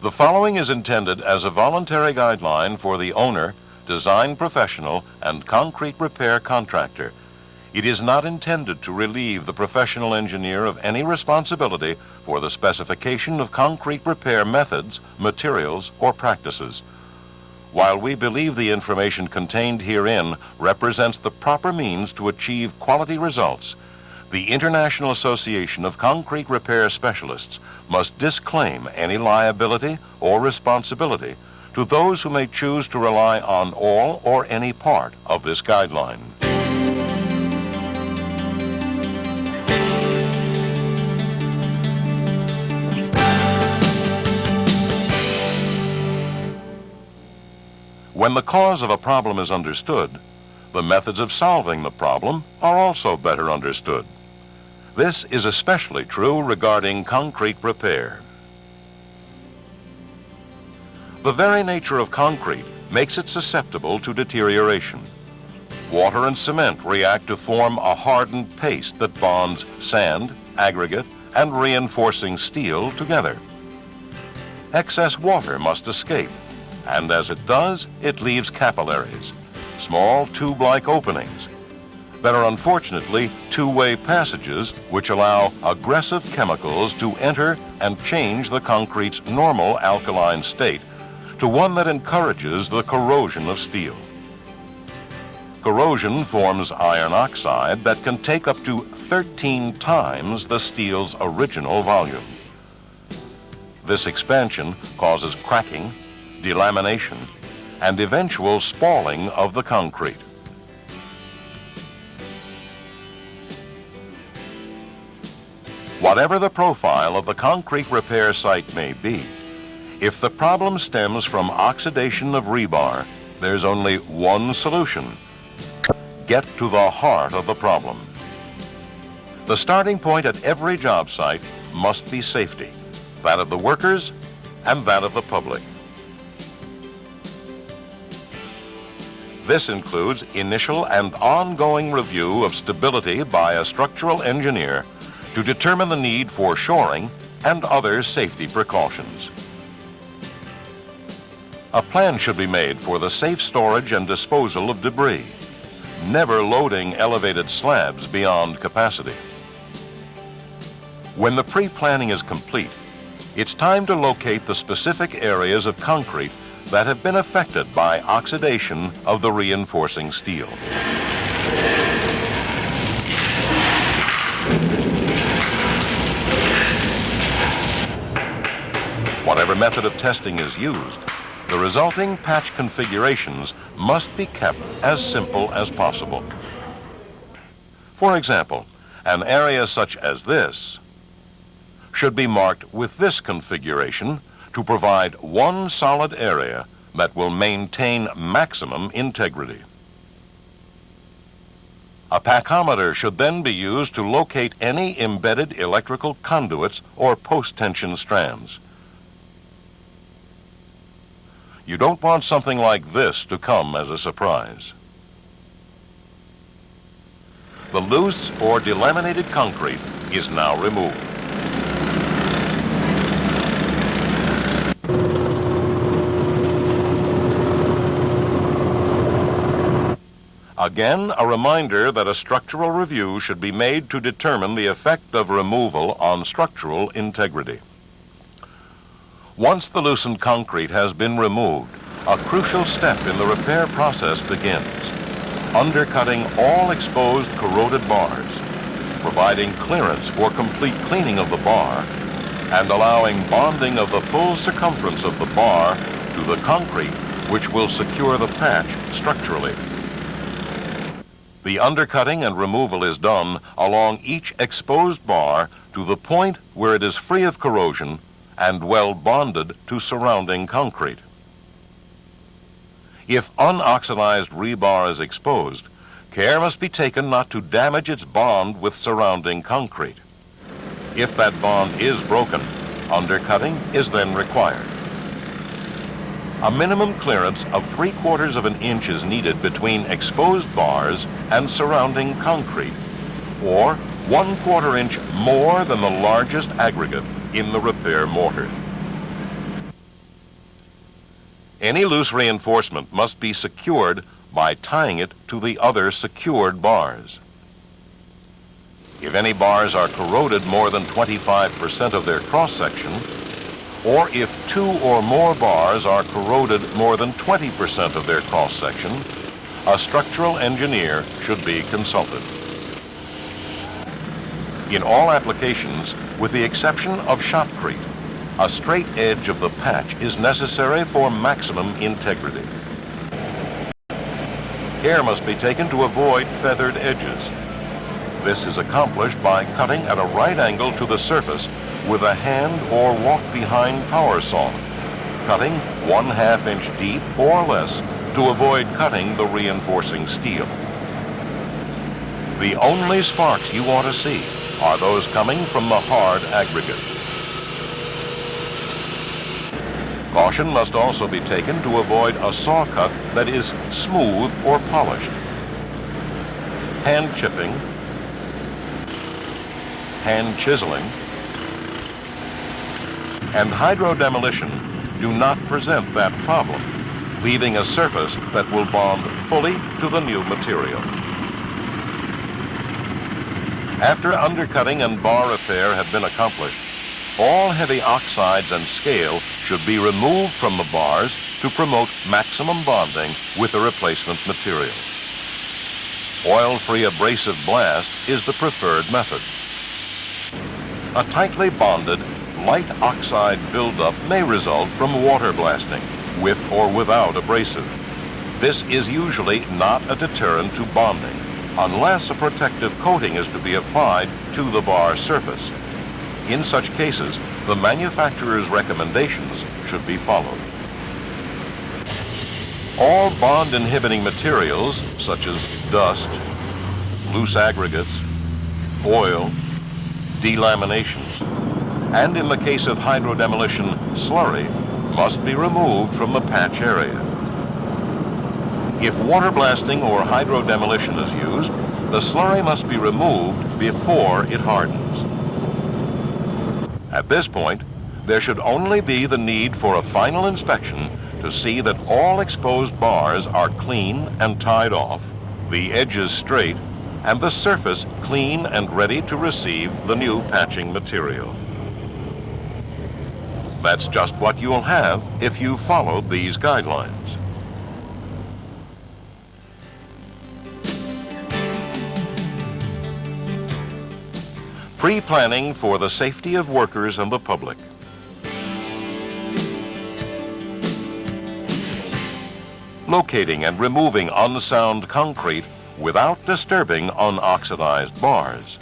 The following is intended as a voluntary guideline for the owner, design professional, and concrete repair contractor. It is not intended to relieve the professional engineer of any responsibility for the specification of concrete repair methods, materials, or practices. While we believe the information contained herein represents the proper means to achieve quality results, the International Association of Concrete Repair Specialists must disclaim any liability or responsibility to those who may choose to rely on all or any part of this guideline. When the cause of a problem is understood, the methods of solving the problem are also better understood. This is especially true regarding concrete repair. The very nature of concrete makes it susceptible to deterioration. Water and cement react to form a hardened paste that bonds sand, aggregate, and reinforcing steel together. Excess water must escape, and as it does, it leaves capillaries, small tube-like openings that are unfortunately two-way passages which allow aggressive chemicals to enter and change the concrete's normal alkaline state to one that encourages the corrosion of steel. Corrosion forms iron oxide that can take up to 13 times the steel's original volume. This expansion causes cracking, delamination, and eventual spalling of the concrete. Whatever the profile of the concrete repair site may be, if the problem stems from oxidation of rebar, there's only one solution: get to the heart of the problem. The starting point at every job site must be safety, that of the workers and that of the public. This includes initial and ongoing review of stability by a structural engineer to determine the need for shoring and other safety precautions. A plan should be made for the safe storage and disposal of debris, never loading elevated slabs beyond capacity. When the pre-planning is complete, it's time to locate the specific areas of concrete that have been affected by oxidation of the reinforcing steel. Whatever method of testing is used, the resulting patch configurations must be kept as simple as possible. For example, an area such as this should be marked with this configuration to provide one solid area that will maintain maximum integrity. A packometer should then be used to locate any embedded electrical conduits or post-tension strands. You don't want something like this to come as a surprise. The loose or delaminated concrete is now removed. Again, a reminder that a structural review should be made to determine the effect of removal on structural integrity. Once the loosened concrete has been removed, a crucial step in the repair process begins: undercutting all exposed corroded bars, providing clearance for complete cleaning of the bar, and allowing bonding of the full circumference of the bar to the concrete, which will secure the patch structurally. The undercutting and removal is done along each exposed bar to the point where it is free of corrosion and well bonded to surrounding concrete. If unoxidized rebar is exposed, care must be taken not to damage its bond with surrounding concrete. If that bond is broken, undercutting is then required. A minimum clearance of 3/4 of an inch is needed between exposed bars and surrounding concrete, or 1/4 inch more than the largest aggregate in the repair mortar. Any loose reinforcement must be secured by tying it to the other secured bars. If any bars are corroded more than 25% of their cross-section, or if 2 or more bars are corroded more than 20% of their cross-section, a structural engineer should be consulted. In all applications, with the exception of shotcrete, a straight edge of the patch is necessary for maximum integrity. Care must be taken to avoid feathered edges. This is accomplished by cutting at a right angle to the surface with a hand or walk-behind power saw, cutting 1/2 inch deep or less to avoid cutting the reinforcing steel. The only sparks you want to see are those coming from the hard aggregate. Caution must also be taken to avoid a saw cut that is smooth or polished. Hand chipping, hand chiseling, and hydrodemolition do not present that problem, leaving a surface that will bond fully to the new material. After undercutting and bar repair have been accomplished, all heavy oxides and scale should be removed from the bars to promote maximum bonding with the replacement material. Oil-free abrasive blast is the preferred method. A tightly bonded, light oxide buildup may result from water blasting, with or without abrasive. This is usually not a deterrent to bonding, unless a protective coating is to be applied to the bar surface. In such cases, the manufacturer's recommendations should be followed. All bond-inhibiting materials, such as dust, loose aggregates, oil, delaminations, and in the case of hydrodemolition, slurry, must be removed from the patch area. If water blasting or hydrodemolition is used, the slurry must be removed before it hardens. At this point, there should only be the need for a final inspection to see that all exposed bars are clean and tied off, the edges straight, and the surface clean and ready to receive the new patching material. That's just what you'll have if you follow these guidelines. Pre-planning for the safety of workers and the public. Locating and removing unsound concrete without disturbing unoxidized bars.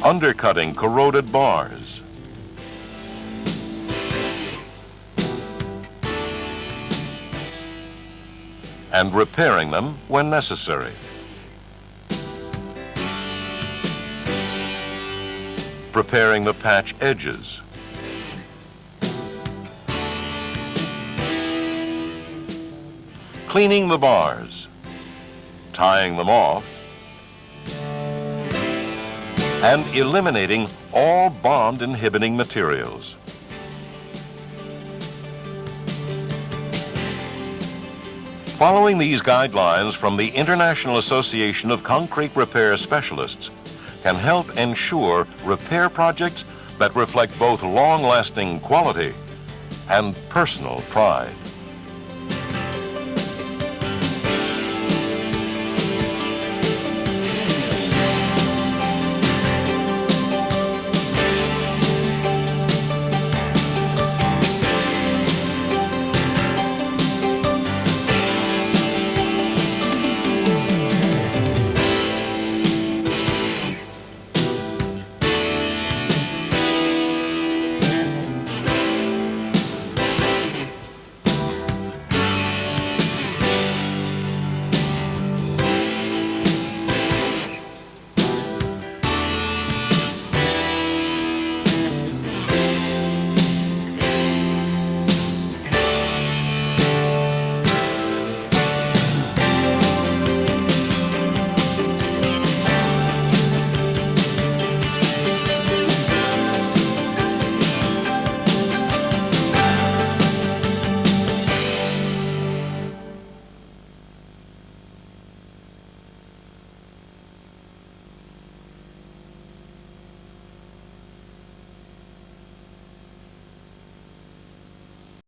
Undercutting corroded bars. And repairing them when necessary. Preparing the patch edges. Cleaning the bars. Tying them off. And eliminating all bond-inhibiting materials. Following these guidelines from the International Association of Concrete Repair Specialists can help ensure repair projects that reflect both long-lasting quality and personal pride.